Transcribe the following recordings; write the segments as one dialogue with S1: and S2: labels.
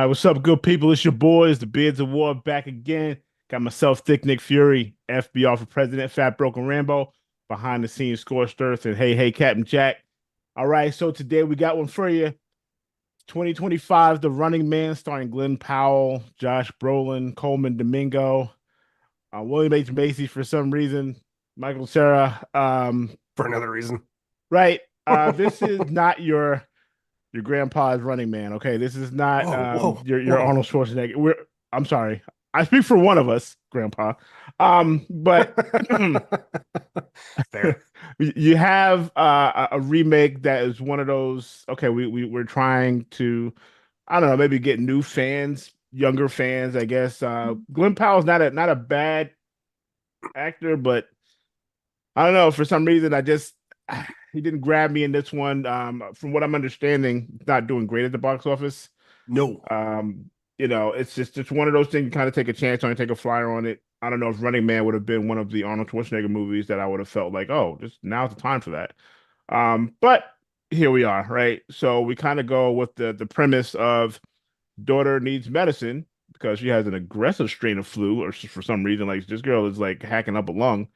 S1: what's up, good people? It's your boys, the Beards of War, back again. Got myself, Thick Nick Fury, FBR for President, Fat Broken Rambo, behind the scenes, Scorched Earth, and hey, Captain Jack. All right, so today we got one for you. 2025, The Running Man, starring Glenn Powell, Josh Brolin, Coleman Domingo, William H. Macy for some reason, Michael Cera.
S2: For another reason.
S1: Right. This is not your grandpa's Running Man. Okay, this is not
S2: Whoa, whoa,
S1: your
S2: whoa.
S1: Arnold Schwarzenegger. I'm sorry. I speak for one of us, Grandpa. But
S2: Fair.
S1: you have a remake that is one of those. Okay, we're trying to, I don't know, maybe get new fans, younger fans, I guess. Glenn Powell's not a bad actor, but I don't know. For some reason, he didn't grab me in this one. From what I'm understanding, it's not doing great at the box office.
S2: No.
S1: Um, it's just one of those things you kind of take a chance on and take a flyer on it. I don't know if Running Man would have been one of the Arnold Schwarzenegger movies that I would have felt like, oh, just now's the time for that. But here we are, right? So we kind of go with the premise of daughter needs medicine because she has an aggressive strain of flu, or for some reason, like this girl is like hacking up a lung.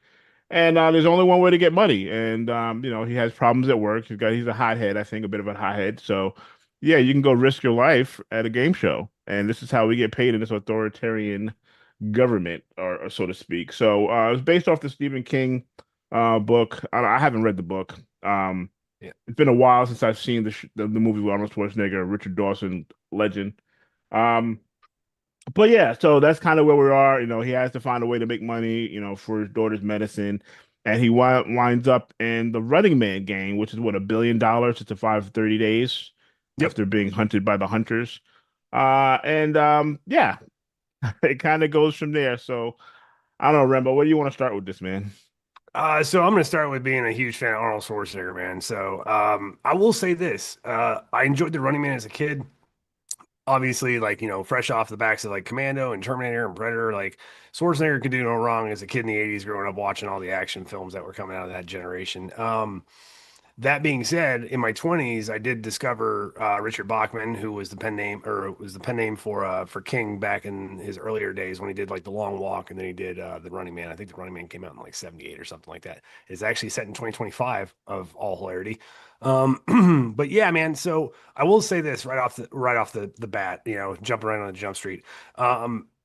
S1: And there's only one way to get money. And he has problems at work. He's a hothead, I think, a bit of a hothead. So yeah, you can go risk your life at a game show. And this is how we get paid in this authoritarian government, or so to speak. So it was based off the Stephen King book. I haven't read the book.
S2: Yeah.
S1: It's been a while since I've seen the movie with Arnold Schwarzenegger, Richard Dawson, legend. Um, but yeah, so that's kind of where we are. He has to find a way to make money, for his daughter's medicine. And he winds up in the Running Man gang, which is what, $1 billion to survive 30 days
S2: Yep.
S1: after being hunted by the hunters. And yeah, it kind of goes from there. So I don't know, Rembo, where do you want to start with this, man?
S2: So I'm going to start with being a huge fan of Arnold Schwarzenegger, man. So I will say this. I enjoyed The Running Man as a kid. Obviously, like, fresh off the backs of like Commando and Terminator and Predator, like Schwarzenegger could do no wrong as a kid in the 80s growing up watching all the action films that were coming out of that generation. That being said, in my 20s, I did discover Richard Bachman, who was the pen name, or was the pen name for King back in his earlier days when he did like The Long Walk, and then he did The Running Man. I think The Running Man came out in like 78 or something like that. It's actually set in 2025 of all hilarity. But yeah, man. So I will say this right off the bat, jumping right on the jump street.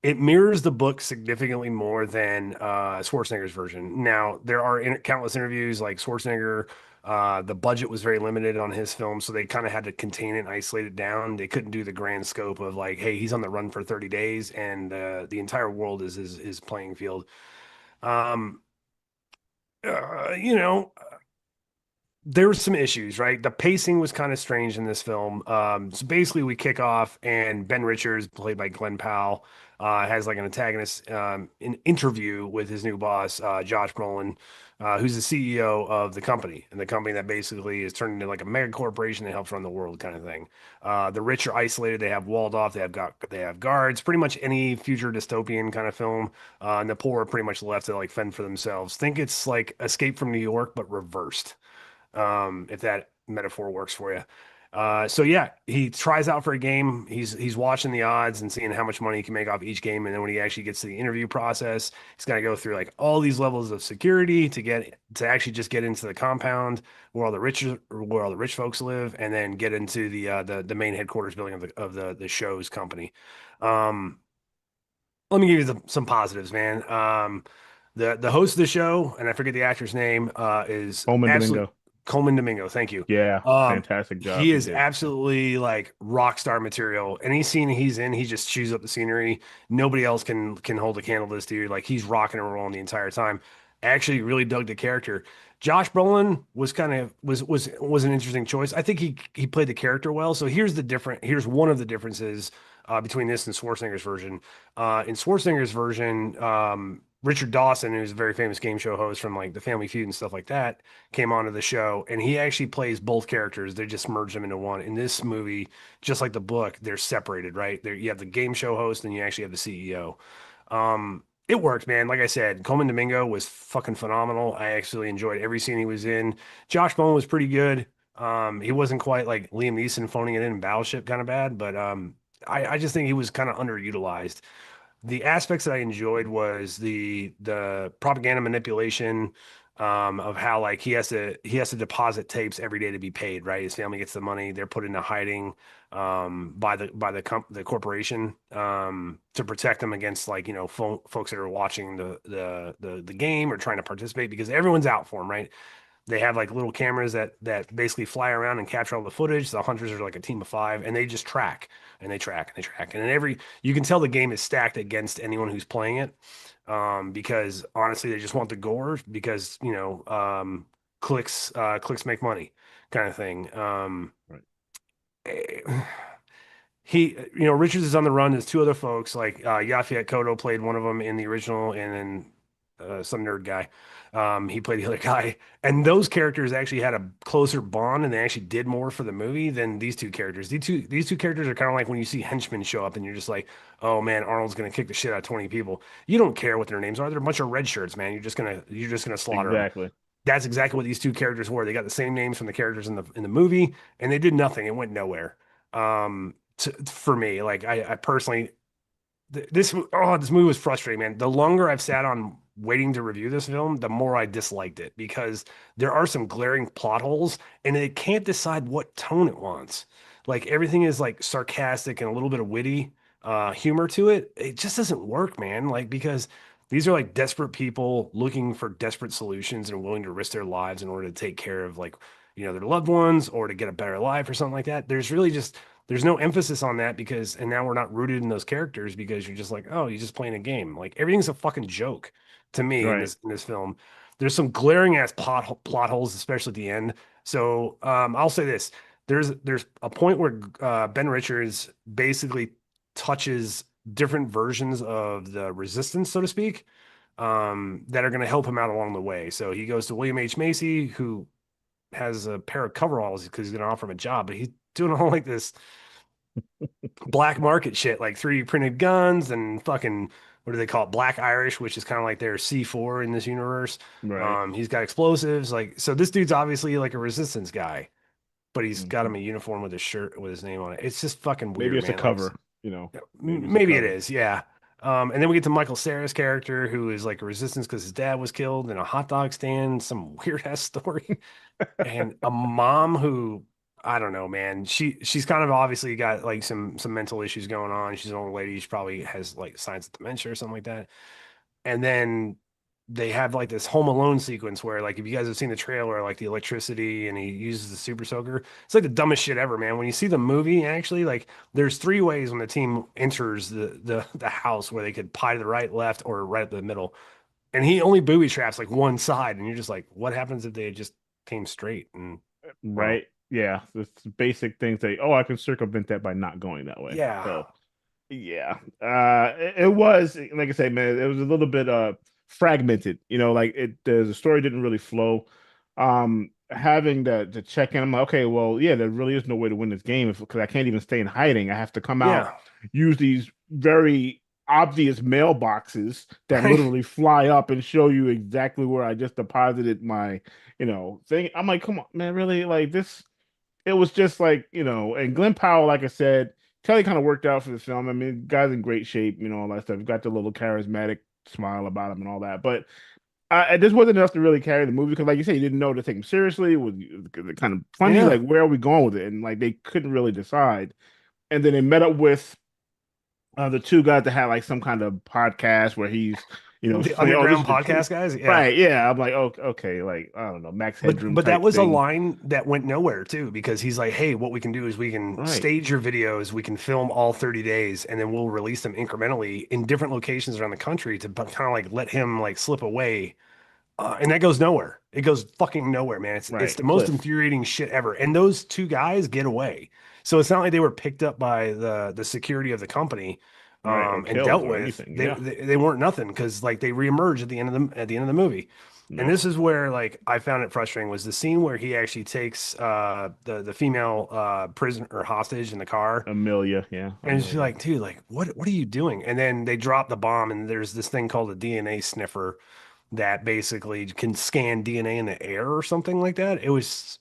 S2: It mirrors the book significantly more than Schwarzenegger's version. Now, there are countless interviews like Schwarzenegger. The budget was very limited on his film, so they kind of had to contain it and isolate it down. They couldn't do the grand scope of like, hey, he's on the run for 30 days and the entire world is his playing field. Um, uh, you know, there were some issues, right? The pacing was kind of strange in this film. So basically, we kick off, and Ben Richards, played by Glenn Powell, has like an antagonist an interview with his new boss, Josh Brolin, who's the CEO of the company, and the company that basically is turned into like a mega corporation that helps run the world, kind of thing. The rich are isolated; they have walled off. They have guards. Pretty much any future dystopian kind of film, and the poor are pretty much left to like fend for themselves. Think it's like Escape from New York, but reversed, if that metaphor works for you. So yeah, he tries out for a game. He's watching the odds and seeing how much money he can make off each game. And then when he actually gets to the interview process, he's got to go through like all these levels of security to actually just get into the compound where all the rich folks live, and then get into the main headquarters building of the show's company. Um, Let me give you some positives, man. The host of the show, and I forget the actor's name, is
S1: Coleman
S2: absolutely
S1: Domingo.
S2: Coleman Domingo. Thank you.
S1: Yeah, fantastic job
S2: He
S1: he
S2: is
S1: did.
S2: absolutely like rock star material. Any scene he's in, he just chews up the scenery. Nobody else can hold a candle to this dude. Like he's rocking and rolling the entire time. I actually really dug the character. Josh Brolin was kind of was an interesting choice. I think he played the character well. So here's one of the differences between this and Schwarzenegger's version. In Schwarzenegger's version, Richard Dawson, who's a very famous game show host from like the Family Feud and stuff like that, came onto the show, and he actually plays both characters. They just merged them into one. In this movie, just like the book, they're separated, right? There you have the game show host, and you actually have the CEO. It worked, man. Like I said, Coleman Domingo was fucking phenomenal. I actually enjoyed every scene he was in. Josh Bowen was pretty good. He wasn't quite like Liam Neeson phoning it in Battleship kind of bad, but I just think he was kind of underutilized. The aspects that I enjoyed was the propaganda manipulation, of how like he has to deposit tapes every day to be paid, right? His family gets the money, they're put into hiding by the corporation, to protect them against like folks that are watching the game or trying to participate because everyone's out for him, right? They have like little cameras that basically fly around and capture all the footage. The hunters are like a team of five, and they just track and they track and they track. And then you can tell the game is stacked against anyone who's playing it, because honestly, they just want the gore because clicks make money, kind of thing.
S1: Right.
S2: Richards is on the run. There's two other folks like Yafet Koto played one of them in the original, and then some nerd guy. He played the other guy, and those characters actually had a closer bond, and they actually did more for the movie than these two characters. These two characters are kind of like when you see henchmen show up, and you're just like, oh man, Arnold's gonna kick the shit out of 20 people. You don't care what their names are. They're a bunch of red shirts, man. You're just gonna slaughter them.
S1: Exactly.
S2: That's exactly what these two characters were. They got the same names from the characters in the movie, and they did nothing. It went nowhere. For me, like I personally, this movie was frustrating, man. The longer I've sat on waiting to review this film, the more I disliked it because there are some glaring plot holes, and it can't decide what tone it wants. Like everything is like sarcastic and a little bit of witty humor to it. It just doesn't work, man. Like because these are like desperate people looking for desperate solutions and willing to risk their lives in order to take care of like their loved ones or to get a better life or something like that. There's no emphasis on that because, and now we're not rooted in those characters because you're just like, oh, you're just playing a game. Like everything's a fucking joke to me in
S1: Right.
S2: this film. There's some glaring ass plot holes, especially at the end. So I'll say this: there's a point where Ben Richards basically touches different versions of the resistance, so to speak, that are going to help him out along the way. So he goes to William H. Macy, who has a pair of coveralls because he's going to offer him a job, but he's doing all like this black market shit, like 3D printed guns and fucking what do they call it? Black Irish, which is kind of like their C4 in this universe.
S1: Right.
S2: He's got explosives, like so. This dude's obviously like a resistance guy, but he's got him
S1: Mhm.
S2: a uniform with his shirt with his name on it. It's just fucking
S1: Maybe
S2: weird,
S1: it's a
S2: man. Like
S1: cover, you know. Maybe it's a
S2: maybe it
S1: cover.
S2: is, yeah. And then we get to Michael Cera's character, who is like a resistance because his dad was killed in a hot dog stand. Some weird ass story and a mom who I don't know, man. She's kind of obviously got like some mental issues going on. She's an old lady. She probably has like signs of dementia or something like that. And then they have like this Home Alone sequence where like if you guys have seen the trailer, like the electricity and he uses the super soaker. It's like the dumbest shit ever, man. When you see the movie, actually, like there's three ways when the team enters the house where they could pie to the right, left, or right at the middle. And he only booby traps like one side, and you're just like, what happens if they just came straight? And well,
S1: Right. Yeah. It's basic things that, oh, I can circumvent that by not going that way.
S2: yeah,
S1: So yeah. It was like I say, man, it was a little bit fragmented. Like the story didn't really flow. Having to check in, I'm like, okay, well, yeah, there really is no way to win this game because I can't even stay in hiding. I have to come out,
S2: yeah,
S1: use these very obvious mailboxes that
S2: right.
S1: literally fly up and show you exactly where I just deposited my, thing. I'm like, come on, man, really? Like this, it was just like, and Glenn Powell, like I said, Kelly kind of worked out for the film. I mean, guy's in great shape, all that stuff. Got the little charismatic smile about him and all that. But this wasn't enough to really carry the movie because, like you said, you didn't know to take him seriously. Was it kind of funny?
S2: Yeah.
S1: Like, where are we going with it? And like, they couldn't really decide. And then they met up with the two guys that had like some kind of podcast where he's,
S2: The
S1: explaining, oh, this is
S2: underground
S1: the truth.
S2: podcast guys. Yeah.
S1: Right. Yeah. I'm like, oh, okay. Like, I don't know, Max
S2: But
S1: Headroom
S2: but that
S1: type
S2: was a
S1: thing.
S2: line that went nowhere too, because he's like, hey, what we can do is we can
S1: Right.
S2: stage your videos, we can film all 30 days, and then we'll release them incrementally in different locations around the country to kind of like let him like slip away. And that goes nowhere. It goes fucking nowhere, man. It's
S1: Right.
S2: the most
S1: Cliff.
S2: infuriating shit ever. And those two guys get away. So it's not like they were picked up by the security of the company
S1: Right. Or
S2: and
S1: killed
S2: dealt
S1: or
S2: with.
S1: anything.
S2: They,
S1: Yeah.
S2: they they weren't nothing because like they reemerge at the end of the movie. And
S1: Yep.
S2: this is where like I found it frustrating was the scene where he actually takes the female prisoner or hostage in the car.
S1: Amelia. Yeah.
S2: And she's
S1: Amelia.
S2: like, dude, like, what are you doing? And then they drop the bomb, and there's this thing called a DNA sniffer that basically can scan DNA in the air or something like that. It was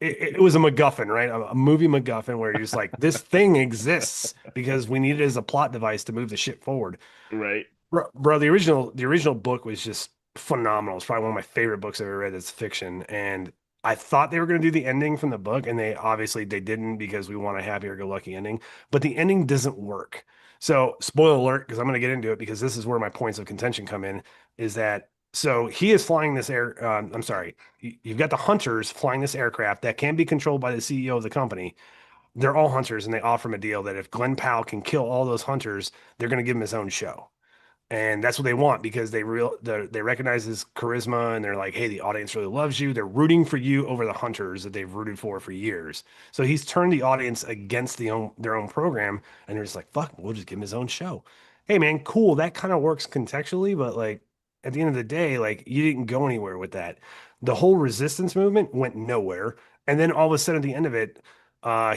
S2: it was a MacGuffin, right? A movie MacGuffin where you're just like, this thing exists because we need it as a plot device to move the shit forward.
S1: Right.
S2: Bro, the original book was just phenomenal. It's probably one of my favorite books I've ever read that's fiction. And I thought they were going to do the ending from the book, and they didn't because we want a happier-go-lucky ending. But the ending doesn't work. So, spoiler alert, because I'm going to get into it because this is where my points of contention come in. Is that so? He is flying this air. I'm sorry. You've got the hunters flying this aircraft that can be controlled by the CEO of the company. They're all hunters, and they offer him a deal that if Glenn Powell can kill all those hunters, they're going to give him his own show. And that's what they want because they recognize his charisma and they're like, hey, the audience really loves you. They're rooting for you over the hunters that they've rooted for years. So he's turned the audience against their own program, and they're just like, fuck, we'll just give him his own show. Hey man, cool. That kind of works contextually, but like at the end of the day, like you didn't go anywhere with that. The whole resistance movement went nowhere. And then all of a sudden at the end of it,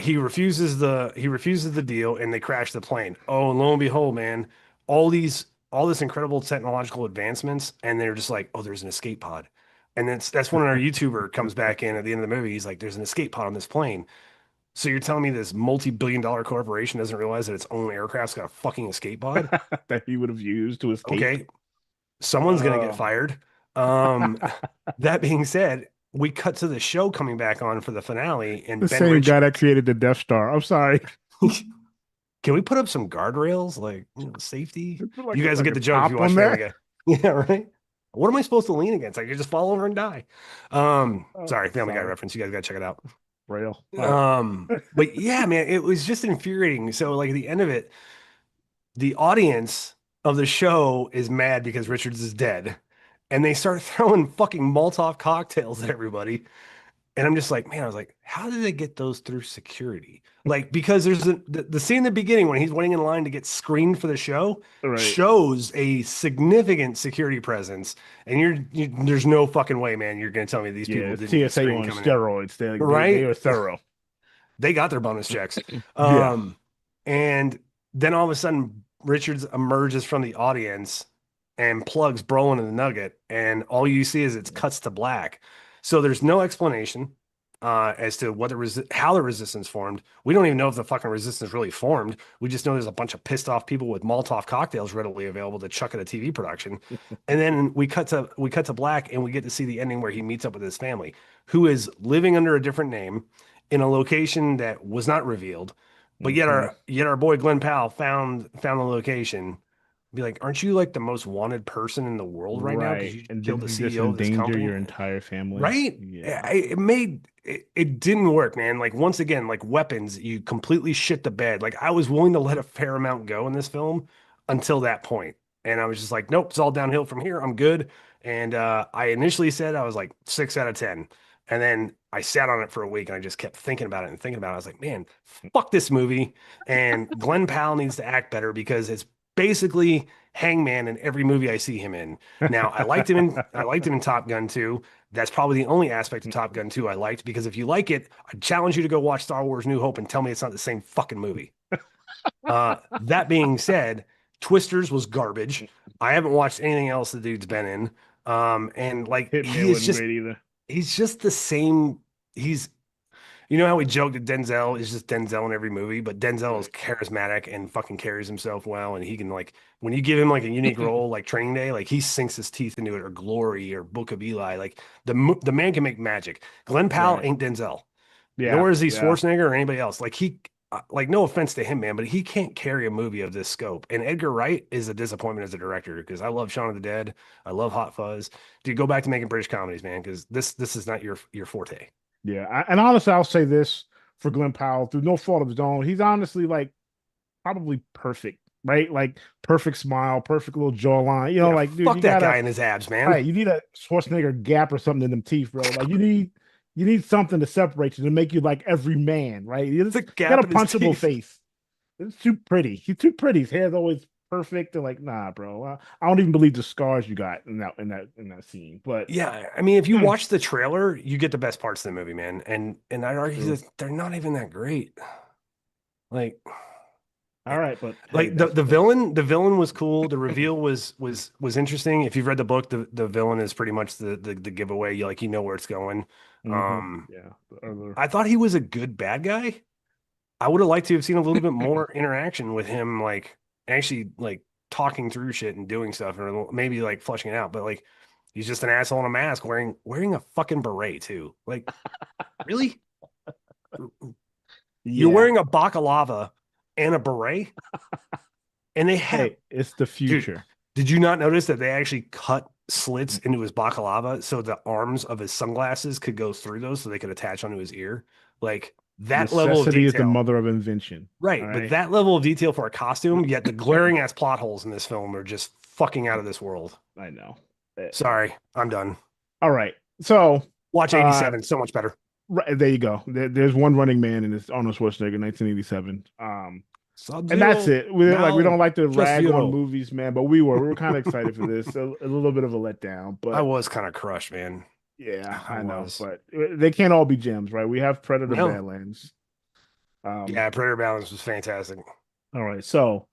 S2: he refuses the deal and they crash the plane. Oh, and lo and behold, man, all these all this incredible technological advancements, and they're just like, oh, there's an escape pod. And that's when our YouTuber comes back in at the end of the movie. He's like, there's an escape pod on this plane. So you're telling me this multi-billion-dollar corporation doesn't realize that its own aircraft's got a fucking escape pod?
S1: That he would have used to escape.
S2: Okay, someone's gonna get
S1: Oh.
S2: fired. Um, that being said, we cut to the show coming back on for the finale,
S1: The
S2: and Ben
S1: same guy
S2: Rich.
S1: that created the Death Star. I'm sorry.
S2: Can we put up some guardrails, like safety?
S1: Put
S2: You guys will
S1: like
S2: get
S1: a
S2: the joke if you
S1: top
S2: watch
S1: on
S2: Family
S1: that.
S2: Guy. Yeah, right. What am I supposed to lean against? I could just fall over and die.
S1: Oh,
S2: Sorry, Family Guy
S1: sorry.
S2: reference. You guys gotta check it out.
S1: Rail. All right.
S2: But yeah, man, it was just infuriating. So, like at the end of it, the audience of the show is mad because Richards is dead, and they start throwing fucking Molotov cocktails at everybody. And I'm just like, man, I was like, how did they get those through security? Like, because the scene in the beginning when he's waiting in line to get screened for the show
S1: All right.
S2: shows a significant security presence. And there's no fucking way, man, you're going to tell me these
S1: Yeah,
S2: people
S1: it's
S2: didn't get
S1: TSA
S2: screened
S1: on
S2: coming in.
S1: steroids. They
S2: Right?
S1: are thorough.
S2: They got their bonus checks.
S1: Yeah.
S2: Um, and then all of a sudden, Richards emerges from the audience and plugs Brolin in the nugget, and all you see is it cuts to black. So there's no explanation as to how the resistance formed. We don't even know if the fucking resistance really formed. We just know there's a bunch of pissed off people with Molotov cocktails readily available to chuck at a TV production. And then we cut to black, and we get to see the ending where he meets up with his family, who is living under a different name in a location that was not revealed. But yet
S1: Hmm.
S2: our boy Glenn Powell found the location. Be like, aren't you like the most wanted person in the world right now because
S1: Right.
S2: you
S1: And
S2: killed
S1: didn't
S2: the
S1: you just
S2: CEO of this
S1: endanger
S2: company?
S1: your entire family?
S2: Right?
S1: Yeah.
S2: It didn't work, man. Like once again, like weapons, you completely shit the bed. Like I was willing to let a fair amount go in this film until that point. And I was just like, nope, it's all downhill from here. I'm good. And I initially said I was like 6 out of 10. And then I sat on it for a week and I just kept thinking about it and thinking about it. I was like, man, fuck this movie. And Glenn Powell needs to act better because it's basically Hangman in every movie I see him in. Now, I liked him in Top Gun 2. That's probably the only aspect of Top Gun 2 I liked because if you like it, I challenge you to go watch Star Wars New Hope and tell me it's not the same fucking movie. That being said, Twisters was garbage. I haven't watched anything else the dude's been in. And like
S1: Hitman wasn't great either.
S2: he's just the same. He's you know how we joke that Denzel is just Denzel in every movie, but Denzel is
S1: Right.
S2: charismatic and fucking carries himself well, and he can like when you give him like a unique role like Training Day, like he sinks his teeth into it, or Glory, or Book of Eli. Like the man can make magic. Glenn Powell
S1: Right.
S2: ain't Denzel,
S1: Yeah.
S2: nor is he
S1: Yeah.
S2: Schwarzenegger or anybody else. Like no offense to him, man, but he can't carry a movie of this scope. And Edgar Wright is a disappointment as a director because I love Shaun of the Dead, I love Hot Fuzz. Dude, go back to making British comedies, man, because this is not your forte.
S1: Yeah. And honestly, I'll say this for Glenn Powell, through no fault of his own, he's honestly like probably perfect, right? Like perfect smile, perfect little jawline.
S2: Yeah,
S1: Like, dude,
S2: fuck
S1: you
S2: that
S1: gotta
S2: guy in his abs, man.
S1: right, you need a Schwarzenegger gap or something in them teeth, bro. Like you need something to separate you to make you like every man, right?
S2: The
S1: You got
S2: gap
S1: a
S2: in his
S1: punchable
S2: teeth.
S1: face. It's too pretty. He's too pretty. His hair's always perfect. They're like, nah, bro. I don't even believe the scars you got in that scene. But
S2: Yeah, I mean, if you
S1: mm,
S2: watch the trailer, you get the best parts of the movie, man. And I'd argue
S1: true.
S2: that they're not even that great. Like,
S1: All right, but hey,
S2: Like the
S1: that's
S2: the
S1: that's
S2: villain, the villain was cool. The reveal was interesting. If you've read the book, the villain is pretty much the giveaway. You know where it's going. Um,
S1: yeah. The other
S2: I thought he was a good bad guy. I would have liked to have seen a little bit more interaction with him, like actually like talking through shit and doing stuff, or maybe like fleshing it out. But like, he's just an asshole in a mask wearing a fucking beret too. Like, really? You're
S1: yeah.
S2: wearing a baklava and a beret, and they have,
S1: Hey, it's the
S2: dude.
S1: future.
S2: Did you not notice that they actually cut slits into his baklava so the arms of his sunglasses could go through those so they could attach onto his ear? Like that level of
S1: Necessity is the
S2: detail.
S1: mother of invention. All
S2: Right, but
S1: right.
S2: that level of detail for a costume, yet the glaring ass plot holes in this film are just fucking out of this world.
S1: I know.
S2: Sorry, I'm done.
S1: All right. So,
S2: Watch
S1: uh,
S2: 87, so much better.
S1: right, there you go. There's one running man in this Arnold Schwarzenegger, 1987. And that's
S2: Sub-Zero,
S1: it. We don't
S2: now,
S1: like to
S2: just
S1: rag on
S2: Zero.
S1: movies, man, but we were kind of excited for this. A little bit of a letdown,
S2: I
S1: but
S2: was kind of crushed, man.
S1: yeah,
S2: I
S1: I know.
S2: was.
S1: But they can't all be gems, right? We have Predator
S2: No.
S1: Badlands. Um,
S2: Yeah, Predator Balance was fantastic.
S1: all right, so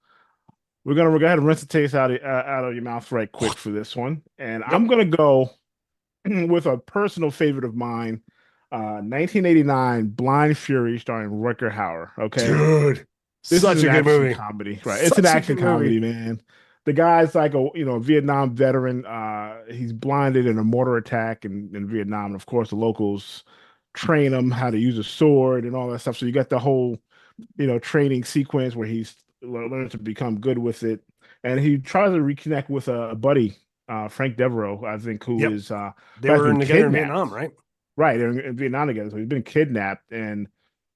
S1: we're gonna go ahead and rinse the taste out of your mouth right quick for this one, and I'm
S2: Yep.
S1: gonna go with a personal favorite of mine, 1989 Blind Fury starring Rutger Hauer. Okay,
S2: Dude,
S1: this is
S2: such
S1: an
S2: a good
S1: action
S2: movie.
S1: comedy, right? It's an
S2: Such a
S1: action
S2: good movie.
S1: comedy, man. The guy's like a Vietnam veteran. He's blinded in a mortar attack in Vietnam, and of course the locals train him how to use a sword and all that stuff. So you got the whole training sequence where he's learns to become good with it, and he tries to reconnect with a buddy, Frank Devereaux, I think, who
S2: Yep.
S1: is
S2: They
S1: who has
S2: were
S1: been
S2: in together in Vietnam,
S1: kidnapped.
S2: right?
S1: Right, they're in Vietnam together. So he's been kidnapped, and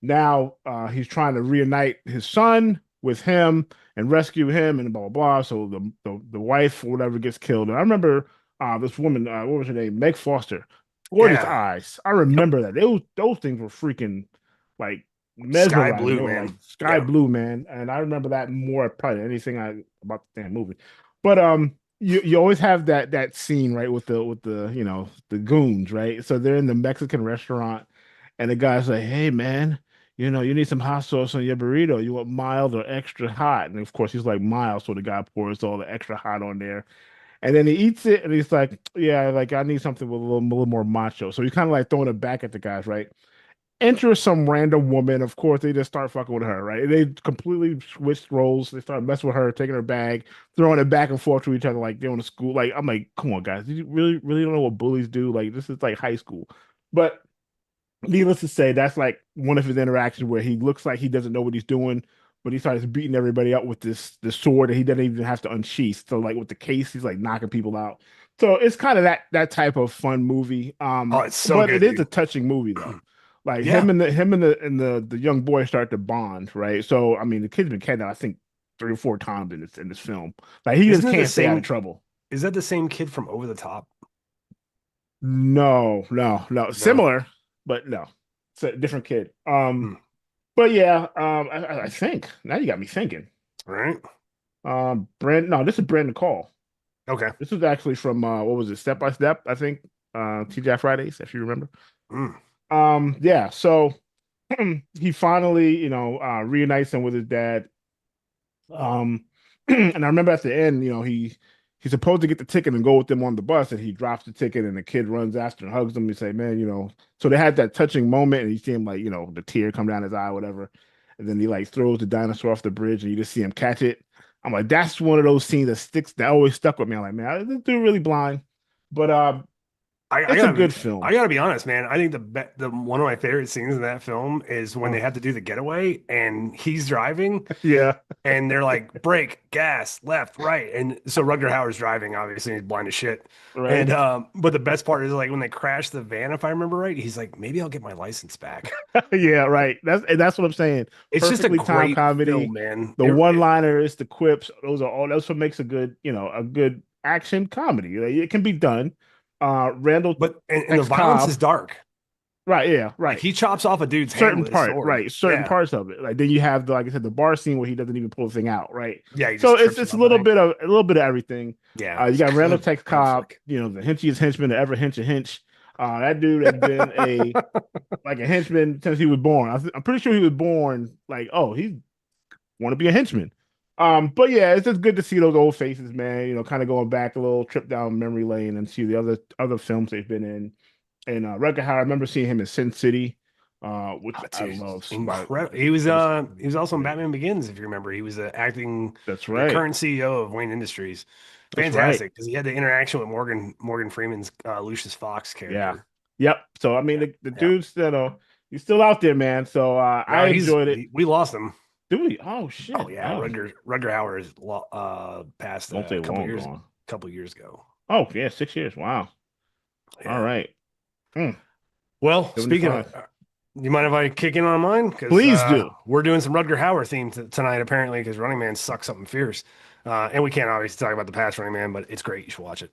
S1: now he's trying to reunite his son with him and rescue him, and blah blah blah. So the wife or whatever gets killed. And I remember this woman, what was her name? Meg Foster, gorgeous
S2: Yeah.
S1: eyes. I
S2: Yep.
S1: remember that. Those things were freaking like
S2: Sky
S1: mesmerizing. They
S2: Blue,
S1: were like
S2: man.
S1: sky
S2: Yeah.
S1: blue, man. And I remember that more probably than anything I about the damn movie. But you always have that scene right with the the goons, right? So they're in the Mexican restaurant, and the guy's like, "Hey man, you need some hot sauce on your burrito. You want mild or extra hot?" And of course he's like mild, so the guy pours all the extra hot on there, and then he eats it, and he's like, "Yeah, like I need something with a little more macho." So he's kind of like throwing it back at the guys, right? Enter some random woman. Of course, they just start fucking with her, right? They completely switched roles. They start messing with her, taking her bag, throwing it back and forth to each other like they're in a school. Like, I'm like, come on, guys. You really don't know what bullies do? Like, this is like high school. But needless to say, that's like one of his interactions where he looks like he doesn't know what he's doing, but he starts beating everybody up with this sword that he doesn't even have to unsheath. So like with the case, he's like knocking people out. So it's kind of that type of fun movie.
S2: Oh, it's so
S1: But it
S2: good,
S1: is a
S2: dude.
S1: touching movie though. Like
S2: Yeah.
S1: him and the young boy start to bond, right? So I mean, the kid's been kidnapped, I think, 3 or 4 times in this film. Like he just
S2: Isn't it the
S1: can't stay out of
S2: same?
S1: trouble.
S2: Is that the same kid from Over the Top?
S1: No, no, no.
S2: No.
S1: Similar, but no. It's a different kid.
S2: Hmm.
S1: But yeah, I think now you got me thinking.
S2: All right.
S1: No, this is Brandon Call.
S2: Okay.
S1: This was actually from what was it, Step by Step, I think. TGI Fridays, if you remember.
S2: Mm.
S1: Yeah, so he finally, reunites him with his dad. Um, and I remember at the end, he's supposed to get the ticket and go with them on the bus, and he drops the ticket, and the kid runs after and hugs him and say, "Man, So they had that touching moment, and you see him like, the tear come down his eye, whatever, and then he like throws the dinosaur off the bridge, and you just see him catch it. I'm like, that's one of those scenes that always stuck with me. I'm like, man, this dude really blind, but
S2: I
S1: it's a
S2: gotta
S1: good
S2: be
S1: film.
S2: I gotta be honest, man. I think the one of my favorite scenes in that film is when they
S1: Oh,
S2: have to do the getaway and he's driving
S1: yeah,
S2: and they're like brake, gas, left, right, and so Rutger Hauer's driving. Obviously, he's blind as shit.
S1: right.
S2: And but the best part is like when they crash the van, if I remember right, he's like, maybe I'll get my license back.
S1: Yeah, right. That's what I'm saying.
S2: It's just a
S1: Perfectly timed
S2: great film,
S1: comedy.
S2: man.
S1: The one-liners, the quips, that's what makes a good action comedy. Like, it can be done. Randall
S2: But and the
S1: Tex
S2: violence is
S1: Cobb,
S2: dark.
S1: right? Yeah,
S2: Like
S1: right.
S2: he chops off a dude's hand
S1: Certain
S2: with his
S1: part,
S2: sword.
S1: right? Certain
S2: Yeah.
S1: parts of it. Like then you have like I said, the bar scene where he doesn't even pull the thing out, right?
S2: Yeah, he
S1: So
S2: just
S1: it's
S2: trips him
S1: it's a
S2: up, I
S1: little
S2: think.
S1: bit of everything.
S2: Yeah,
S1: You
S2: it's
S1: got Randall
S2: good.
S1: Tex
S2: Good
S1: Cobb,
S2: flick.
S1: the henchiest henchman to ever hench a hench. That dude has been a henchman since he was born. I'm pretty sure he was born like, oh, he's want to be a henchman. But yeah, it's just good to see those old faces, man. Kind of going back a little trip down memory lane and see the other films they've been in. And Rutger Hauer, I remember seeing him in Sin City, which
S2: Oh,
S1: I
S2: dude,
S1: love.
S2: incredible.
S1: Never seen
S2: He was also in
S1: great.
S2: Batman Begins, if you remember. He was acting
S1: That's
S2: the
S1: right.
S2: current CEO of Wayne Industries.
S1: That's right.
S2: Fantastic, because he had the interaction with Morgan Freeman's Lucius Fox
S1: Yeah.
S2: character.
S1: Yep. So I mean,
S2: Yeah,
S1: the
S2: yeah.
S1: dude's he's still out there, man. So I
S2: No,
S1: enjoyed it.
S2: we lost him.
S1: Do we? Oh
S2: Oh
S1: shit.
S2: yeah,
S1: Oh,
S2: Rutger Hauer is passed
S1: don't
S2: a
S1: say long gone.
S2: couple years ago.
S1: Oh yeah, 6 years. Wow. All
S2: Yeah.
S1: right. Mm,
S2: Well, speaking of,
S1: 75.
S2: you mind if I kick in on mine? Because
S1: Please do.
S2: we're doing some Rutger Hauer theme tonight, apparently, because Running Man sucks something fierce. And we can't obviously talk about the past Running Man, but it's great. You should watch it.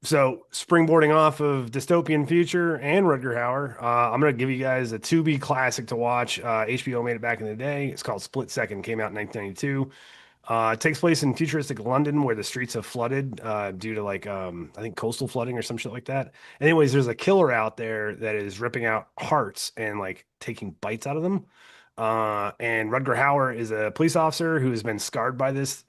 S2: So, springboarding off of Dystopian Future and Rutger Hauer, I'm going to give you guys a Tubi classic to watch. HBO made it back in the day. It's called Split Second, came out in 1992. It takes place in futuristic London where the streets have flooded due to like I think coastal flooding or some shit like that. Anyways, there's a killer out there that is ripping out hearts and like taking bites out of them. And Rutger Hauer is a police officer who has been scarred by this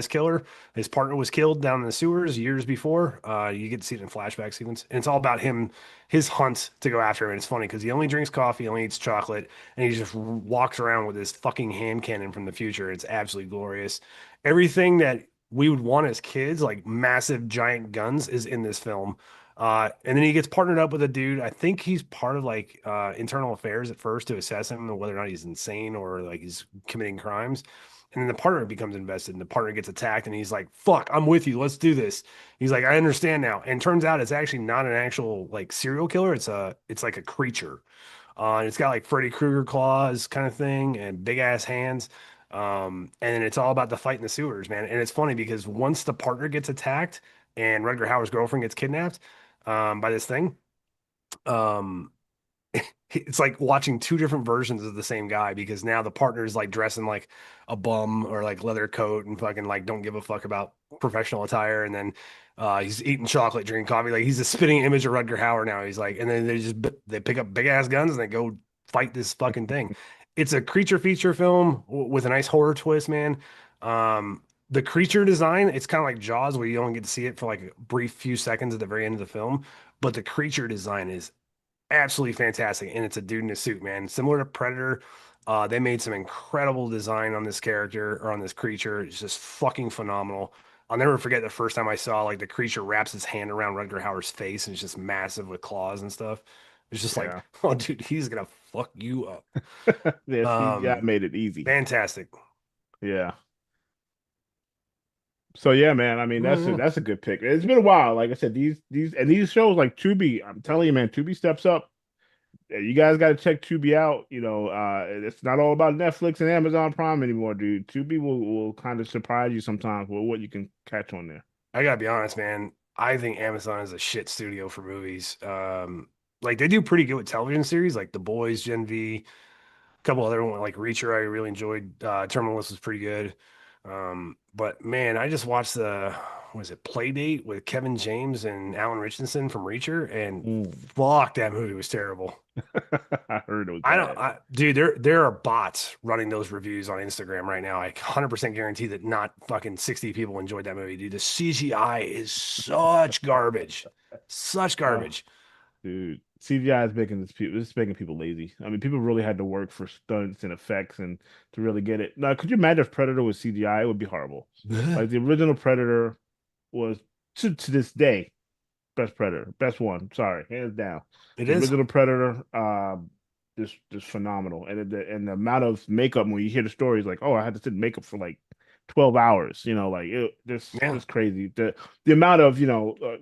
S2: killer. His partner was killed down in the sewers years before. You get to see it in flashback sequence, and it's all about him, his hunt to go after him. And it's funny because he only drinks coffee, only eats chocolate, and he just walks around with this fucking hand cannon from the future. It's absolutely glorious. Everything that we would want as kids, like massive giant guns, is in this film. And then he gets partnered up with a dude. I think he's part of like internal affairs at first to assess him and whether or not he's insane or like he's committing crimes. And then the partner becomes invested and the partner gets attacked and he's like, fuck, I'm with you. Let's do this. He's like, I understand now. And turns out it's actually not an actual like serial killer. It's like a creature. And it's got like Freddy Krueger claws kind of thing and big ass hands. And then it's all about the fight in the sewers, man. And it's funny because once the partner gets attacked and Rutger Hauer's girlfriend gets kidnapped, by this thing. Um, it's like watching two different versions of the same guy because now the partner is like dressing like a bum or like leather coat and fucking like don't give a fuck about professional attire. And then he's eating chocolate, drinking coffee. Like he's a spitting image of Rutger Hauer now. He's like, and then they pick up big ass guns and they go fight this fucking thing. It's a creature feature film with a nice horror twist, man. The creature design, it's kind of like Jaws, where you only get to see it for like a brief few seconds at the very end of the film. But the creature design is absolutely fantastic. And it's a dude in a suit, man. Similar to Predator. They made some incredible design on this character or on this creature. It's just fucking phenomenal. I'll never forget the first time I saw like the creature wraps his hand around Rutger Hauer's face and it's just massive with claws and stuff. It's just like,
S1: Yeah.
S2: oh, dude, he's gonna fuck you up.
S1: Yeah, CGI
S2: Um,
S1: made it easy.
S2: Fantastic.
S1: Yeah. So yeah, man. I mean,
S2: Oh, yeah.
S1: that's a good pick. It's been a while. Like I said, these shows like Tubi. I'm telling you, man, Tubi steps up. You guys got to check Tubi out. It's not all about Netflix and Amazon Prime anymore, dude. Tubi will kind of surprise you sometimes with what you can catch on there.
S2: I gotta be honest, man. I think Amazon is a shit studio for movies. Like they do pretty good with television series, like The Boys, Gen V, a couple other ones like Reacher. I really enjoyed. Terminal List was pretty good. But man, I just watched the was it Playdate with Kevin James and Alan Richardson from Reacher, and
S1: Mm.
S2: fuck, that movie was terrible.
S1: I heard it was
S2: I don't,
S1: bad.
S2: dude. There are bots running those reviews on Instagram right now. I 100% guarantee that not fucking 60 people enjoyed that movie, dude. The CGI is such garbage, such
S1: Oh,
S2: garbage.
S1: dude, CGI is making this is making people lazy. I mean, people really had to work for stunts and effects and to really get it. Now, could you imagine if Predator was CGI? It would be horrible. Like the original Predator was to this day best Predator, best one. Sorry, hands down.
S2: It
S1: The
S2: is.
S1: original Predator, just phenomenal, and the amount of makeup when you hear the stories, like, oh, I had to sit in makeup for like 12 hours. Like
S2: Yeah.
S1: just crazy. The amount of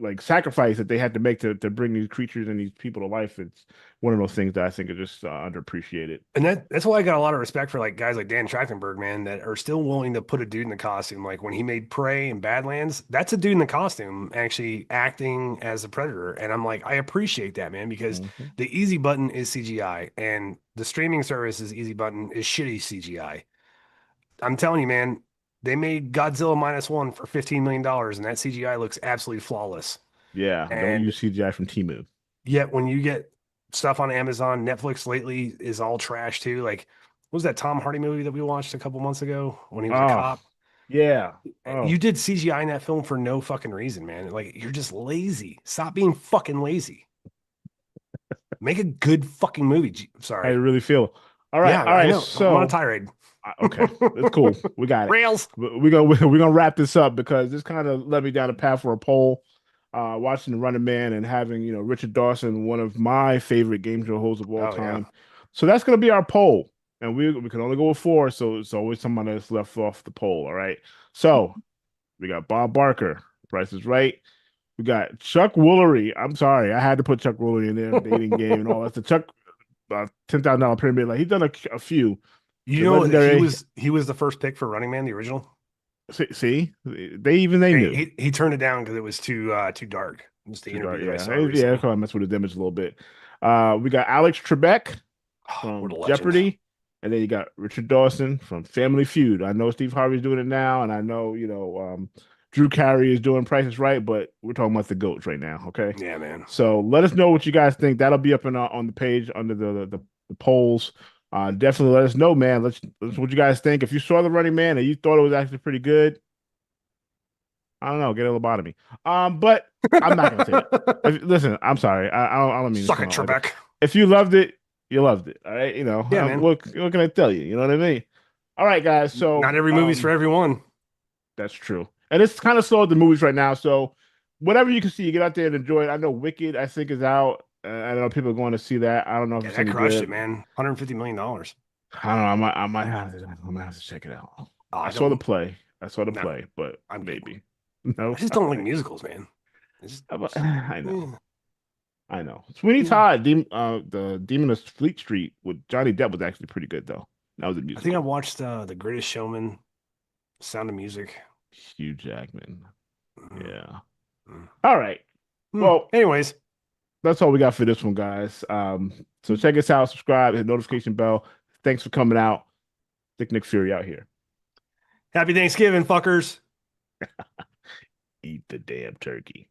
S1: like sacrifice that they had to make to bring these creatures and these people to life. It's one of those things that I think are just underappreciated.
S2: And that's why I got a lot of respect for like guys like Dan Trachtenberg, man, that are still willing to put a dude in the costume. Like when he made Prey and Badlands, that's a dude in the costume actually acting as a predator. And I'm like, I appreciate that, man, because
S1: Mhm.
S2: the easy button is CGI and the streaming service's easy button is shitty CGI. I'm telling you, man, they made Godzilla minus one for $15 million and that CGI looks absolutely flawless.
S1: Yeah, don't
S2: And
S1: use CGI from Timu.
S2: yet when you get stuff on Amazon, Netflix lately is all trash too. Like what was that Tom Hardy movie that we watched a couple months ago when he was a
S1: Oh,
S2: cop?
S1: yeah. Oh,
S2: You did CGI in that film for no fucking reason, man. Like you're just lazy. Stop being fucking lazy. Make a good fucking movie.
S1: how you
S2: Sorry.
S1: really feel? All right,
S2: Yeah,
S1: all
S2: I
S1: right.
S2: know. I'm on a
S1: So,
S2: tirade.
S1: okay, it's cool. We got it.
S2: Rails.
S1: We're gonna we're gonna wrap this up because this kind of led me down a path for a poll. Watching the Running Man and having Richard Dawson, one of my favorite game show hosts of all
S2: Oh yeah.
S1: time. So that's gonna be our poll, and we can only go with four. So it's always somebody that's left off the poll. All right. So we got Bob Barker. Price is Right. We got Chuck Woolery. I'm sorry, I had to put Chuck Woolery in there. Dating Game and all that. The Chuck $10,000 pyramid. Like he's done a few.
S2: You
S1: The
S2: know that he
S1: legendary.
S2: was he was the first pick for Running Man, the original.
S1: See, they
S2: And
S1: knew.
S2: he turned it down because it was too dark. It was the
S1: Too dark.
S2: interview I
S1: Yeah,
S2: saw
S1: yeah. I
S2: recently.
S1: kind of mess with the image a little bit. We got Alex Trebek
S2: Oh, what a
S1: from
S2: legend.
S1: Jeopardy, and then you got Richard Dawson from Family Feud. I know Steve Harvey's doing it now, and I know Drew Carey is doing Price is Right, but we're talking about the goats right now. Okay,
S2: Yeah, man.
S1: so let us know what you guys think. That'll be up on the page under the polls. Definitely let us know, man. Let's what you guys think. If you saw the Running Man and you thought it was actually pretty good, I don't know, get a lobotomy. But I'm not gonna say that. Listen, I'm sorry. I don't mean to
S2: Suck
S1: come
S2: it,
S1: out like that.
S2: Trebek.
S1: If you loved it, you loved it. All right,
S2: Yeah, man.
S1: what can I tell you? You know what I mean? All right, guys.
S2: Not
S1: So
S2: every movie's for everyone.
S1: that's true, and it's kind of slow at the movies right now. So whatever you can see, you get out there and enjoy it. I know Wicked, I think, is out. I know people are going to see that. I don't know if
S2: Yeah,
S1: it's
S2: that
S1: any
S2: crushed it,
S1: good.
S2: man. $150 million.
S1: I don't know. I might have to check it out.
S2: Oh,
S1: I
S2: I
S1: saw the
S2: don't.
S1: play. I saw the
S2: No,
S1: play, but
S2: I'm good.
S1: maybe
S2: I
S1: no.
S2: just don't like musicals, man. I just,
S1: I know.
S2: eh.
S1: I know. Sweeney Todd, the Demon of Fleet Street with Johnny Depp was actually pretty good though. That was a
S2: I think I
S1: musical.
S2: watched The Greatest Showman, Sound of Music.
S1: Hugh Jackman.
S2: Mm,
S1: Yeah.
S2: mm,
S1: All right. Well,
S2: Anyways,
S1: that's all we got for this one, guys. So check us out, subscribe, hit notification bell. Thanks for coming out. Thick Nick Fury out here.
S2: happy Thanksgiving, fuckers.
S1: Eat the damn turkey.